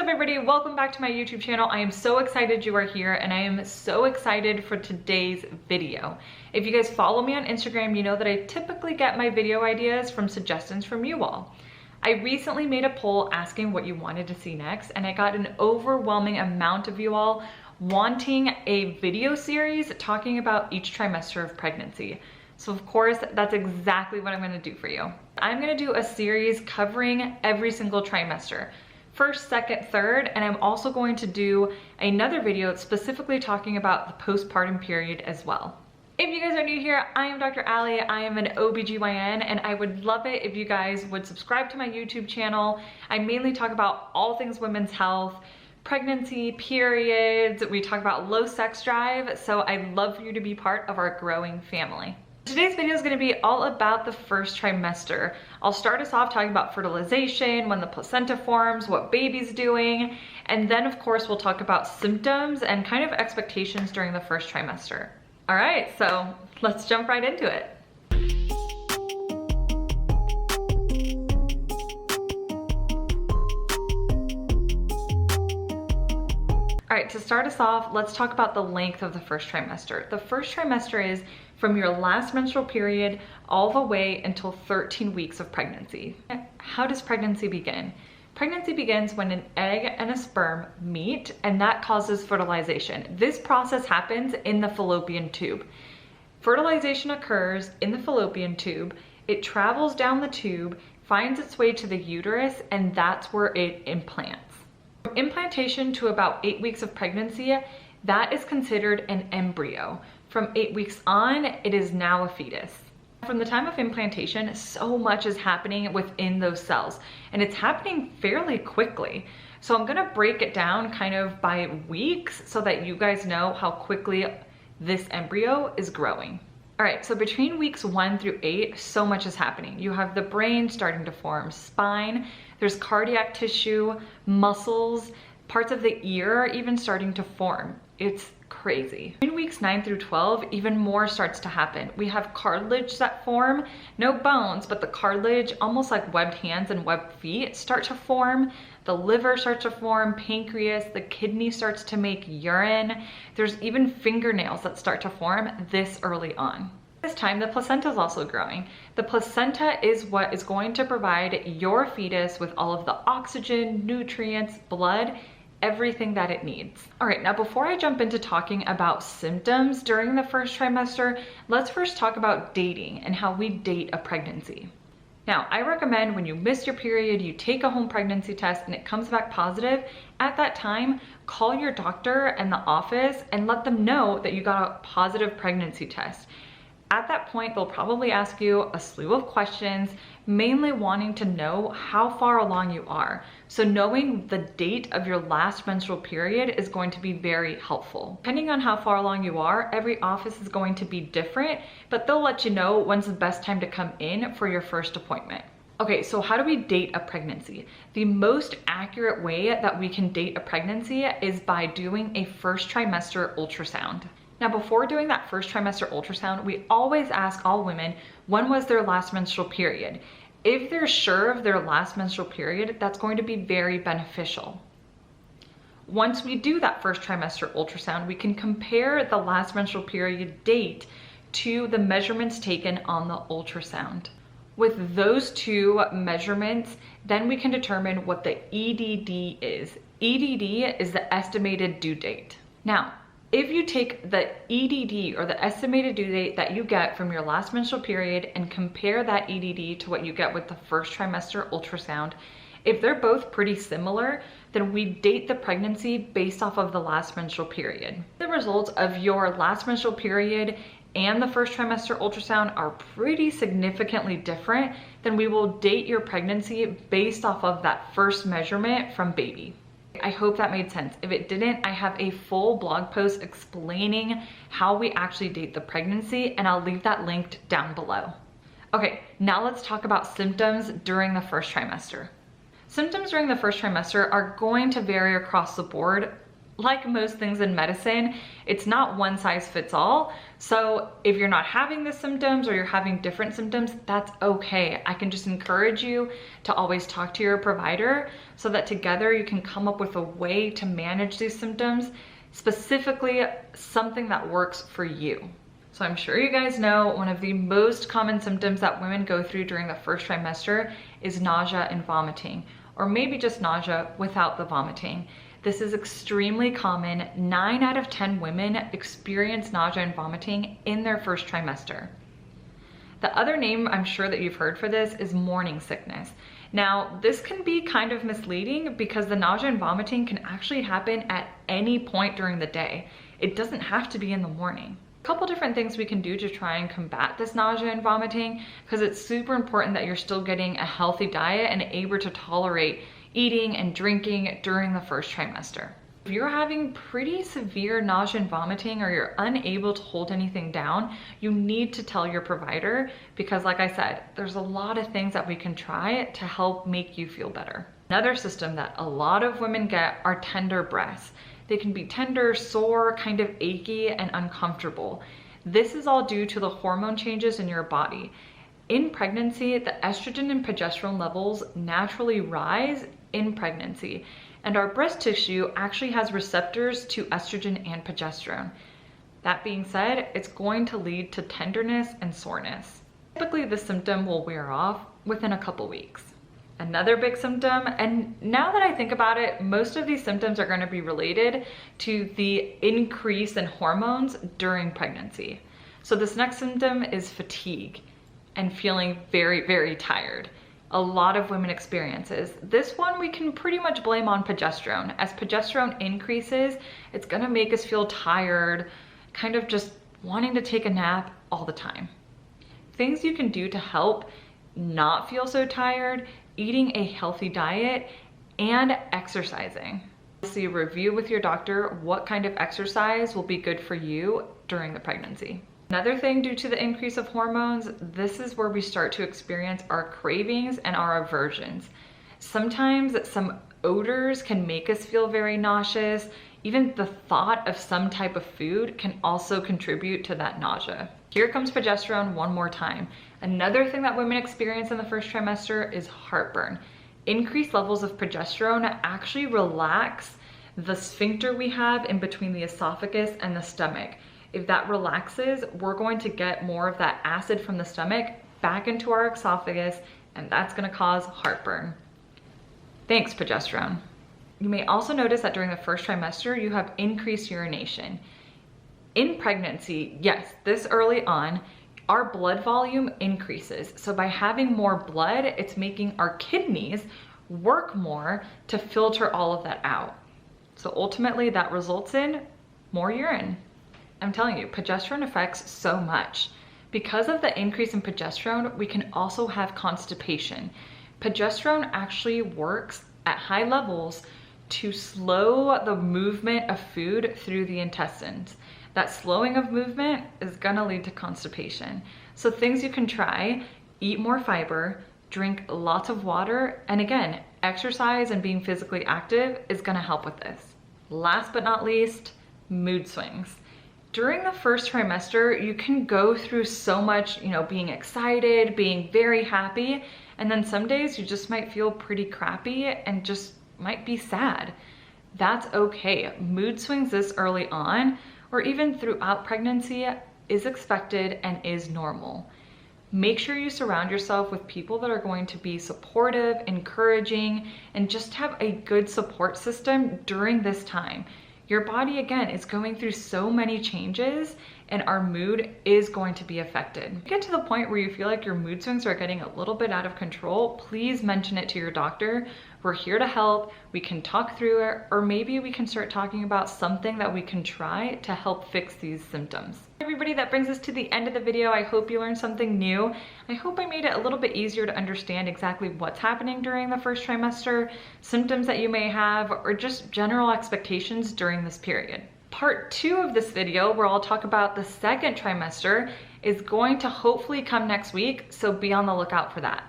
up everybody? Welcome back to my YouTube channel. I am so excited you are here and I am so excited for today's video. If you guys follow me on Instagram, you know that I typically get my video ideas from suggestions from you all. I recently made a poll asking what you wanted to see next and I got an overwhelming amount of you all wanting a video series talking about each trimester of pregnancy. So of course, that's exactly what I'm gonna do for you. I'm gonna do a series covering every single trimester. First, second, third, and I'm also going to do another video specifically talking about the postpartum period as well. If you guys are new here, I am Dr. Allie. I am an OBGYN and I would love it if you guys would subscribe to my YouTube channel. I mainly talk about all things women's health, pregnancy, periods, we talk about low sex drive, so I'd love for you to be part of our growing family. Today's video is going to be all about the first trimester. I'll start us off talking about fertilization, when the placenta forms, what baby's doing, and then of course we'll talk about symptoms and kind of expectations during the first trimester. All right, so let's jump right into it. All right, to start us off, let's talk about the length of the first trimester. The first trimester is from your last menstrual period all the way until 13 weeks of pregnancy. How does pregnancy begin? Pregnancy begins when an egg and a sperm meet, and that causes fertilization. This process happens in the fallopian tube. Fertilization occurs in the fallopian tube. It travels down the tube, finds its way to the uterus, and that's where it implants. From implantation to about 8 weeks of pregnancy, that is considered an embryo. From 8 weeks on, it is now a fetus. From the time of implantation, so much is happening within those cells, and it's happening fairly quickly. So I'm gonna break it down kind of by weeks so that you guys know how quickly this embryo is growing. All right, so between weeks 1 through 8, so much is happening. You have the brain starting to form, spine, there's cardiac tissue, muscles, parts of the ear are even starting to form. It's crazy. In weeks 9 through 12, even more starts to happen. We have cartilage that form, no bones, but the cartilage, almost like webbed hands and webbed feet, start to form. The liver starts to form, pancreas, the kidney starts to make urine. There's even fingernails that start to form this early on. This time, the placenta is also growing. The placenta is what is going to provide your fetus with all of the oxygen, nutrients, blood, everything that it needs. All right, now before I jump into talking about symptoms during the first trimester, let's first talk about dating and how we date a pregnancy. Now, I recommend when you miss your period, you take a home pregnancy test and it comes back positive. At that time, call your doctor and the office and let them know that you got a positive pregnancy test. At that point, they'll probably ask you a slew of questions, mainly wanting to know how far along you are. So knowing the date of your last menstrual period is going to be very helpful. Depending on how far along you are, every office is going to be different, but they'll let you know when's the best time to come in for your first appointment. Okay, so how do we date a pregnancy? The most accurate way that we can date a pregnancy is by doing a first trimester ultrasound. Now, before doing that first trimester ultrasound, we always ask all women, when was their last menstrual period? If they're sure of their last menstrual period, that's going to be very beneficial. Once we do that first trimester ultrasound, we can compare the last menstrual period date to the measurements taken on the ultrasound. With those two measurements, then we can determine what the EDD is. EDD is the estimated due date. Now, if you take the EDD or the estimated due date that you get from your last menstrual period and compare that EDD to what you get with the first trimester ultrasound, if they're both pretty similar, then we date the pregnancy based off of the last menstrual period. The results of your last menstrual period and the first trimester ultrasound are pretty significantly different, then we will date your pregnancy based off of that first measurement from baby. I hope that made sense. If it didn't, I have a full blog post explaining how we actually date the pregnancy, and I'll leave that linked down below. Okay, now let's talk about symptoms during the first trimester. Symptoms during the first trimester are going to vary across the board like most things in medicine, it's not one size fits all. So if you're not having the symptoms or you're having different symptoms, that's okay. I can just encourage you to always talk to your provider so that together you can come up with a way to manage these symptoms, specifically something that works for you. So I'm sure you guys know one of the most common symptoms that women go through during the first trimester is nausea and vomiting, or maybe just nausea without the vomiting. This is extremely common. 9 out of 10 women experience nausea and vomiting in their first trimester. The other name I'm sure that you've heard for this is morning sickness. Now, this can be kind of misleading because the nausea and vomiting can actually happen at any point during the day. It doesn't have to be in the morning. A couple different things we can do to try and combat this nausea and vomiting, because it's super important that you're still getting a healthy diet and able to tolerate eating and drinking during the first trimester. If you're having pretty severe nausea and vomiting, or you're unable to hold anything down, you need to tell your provider, because like I said, there's a lot of things that we can try to help make you feel better. Another symptom that a lot of women get are tender breasts. They can be tender, sore, kind of achy, and uncomfortable. This is all due to the hormone changes in your body. In pregnancy, the estrogen and progesterone levels naturally rise in pregnancy, and our breast tissue actually has receptors to estrogen and progesterone. That being said, it's going to lead to tenderness and soreness. Typically, the symptom will wear off within a couple weeks. Another big symptom, and now that I think about it, most of these symptoms are going to be related to the increase in hormones during pregnancy. So this next symptom is fatigue and feeling very, very tired. A lot of women experiences. This one we can pretty much blame on progesterone. As progesterone increases, it's gonna make us feel tired, kind of just wanting to take a nap all the time. Things you can do to help not feel so tired: eating a healthy diet and exercising. See, review with your doctor what kind of exercise will be good for you during the pregnancy. Another thing, due to the increase of hormones, this is where we start to experience our cravings and our aversions. Sometimes some odors can make us feel very nauseous. Even the thought of some type of food can also contribute to that nausea. Here comes progesterone one more time. Another thing that women experience in the first trimester is heartburn. Increased levels of progesterone actually relax the sphincter we have in between the esophagus and the stomach. If that relaxes, we're going to get more of that acid from the stomach back into our esophagus, and that's gonna cause heartburn. Thanks, progesterone. You may also notice that during the first trimester, you have increased urination. In pregnancy, yes, this early on, our blood volume increases. So by having more blood, it's making our kidneys work more to filter all of that out. So ultimately that results in more urine. I'm telling you, progesterone affects so much. Because of the increase in progesterone, we can also have constipation. Progesterone actually works at high levels to slow the movement of food through the intestines. That slowing of movement is gonna lead to constipation. So things you can try: eat more fiber, drink lots of water, and again, exercise and being physically active is gonna help with this. Last but not least, mood swings. During the first trimester, you can go through so much, being excited, being very happy, and then some days you just might feel pretty crappy and just might be sad. That's okay. Mood swings this early on, or even throughout pregnancy, is expected and is normal. Make sure you surround yourself with people that are going to be supportive, encouraging, and just have a good support system during this time. Your body, again, is going through so many changes, and our mood is going to be affected. If you get to the point where you feel like your mood swings are getting a little bit out of control, please mention it to your doctor. We're here to help. We can talk through it, or maybe we can start talking about something that we can try to help fix these symptoms. Everybody, that brings us to the end of the video. I hope you learned something new. I hope I made it a little bit easier to understand exactly what's happening during the first trimester, symptoms that you may have, or just general expectations during this period. Part 2 of this video, where I'll talk about the second trimester, is going to hopefully come next week, so be on the lookout for that.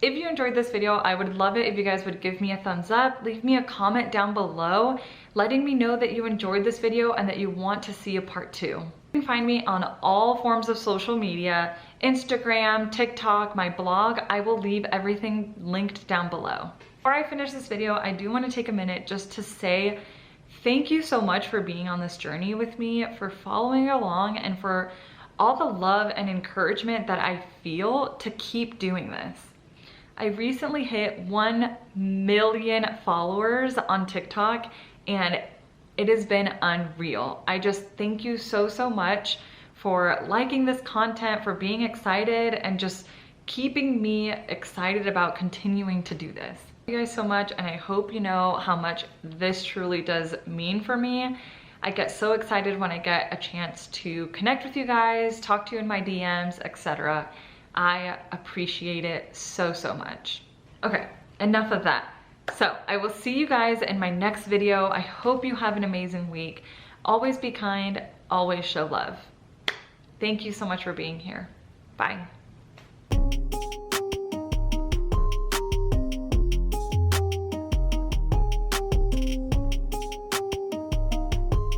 If you enjoyed this video, I would love it if you guys would give me a thumbs up, leave me a comment down below, letting me know that you enjoyed this video and that you want to see a part 2. You can find me on all forms of social media, Instagram, TikTok, my blog. I will leave everything linked down below. Before I finish this video, I do want to take a minute just to say thank you so much for being on this journey with me, for following along, and for all the love and encouragement that I feel to keep doing this. I recently hit 1 million followers on TikTok and it has been unreal. I just thank you so much for liking this content, for being excited, and just keeping me excited about continuing to do this. Thank you guys so much, and I hope you know how much this truly does mean for me. I get so excited when I get a chance to connect with you guys, talk to you in my DMs, etc. I appreciate it so much. Okay, enough of that. So I will see you guys in my next video. I hope you have an amazing week. Always be kind, always show love. Thank you so much for being here. Bye.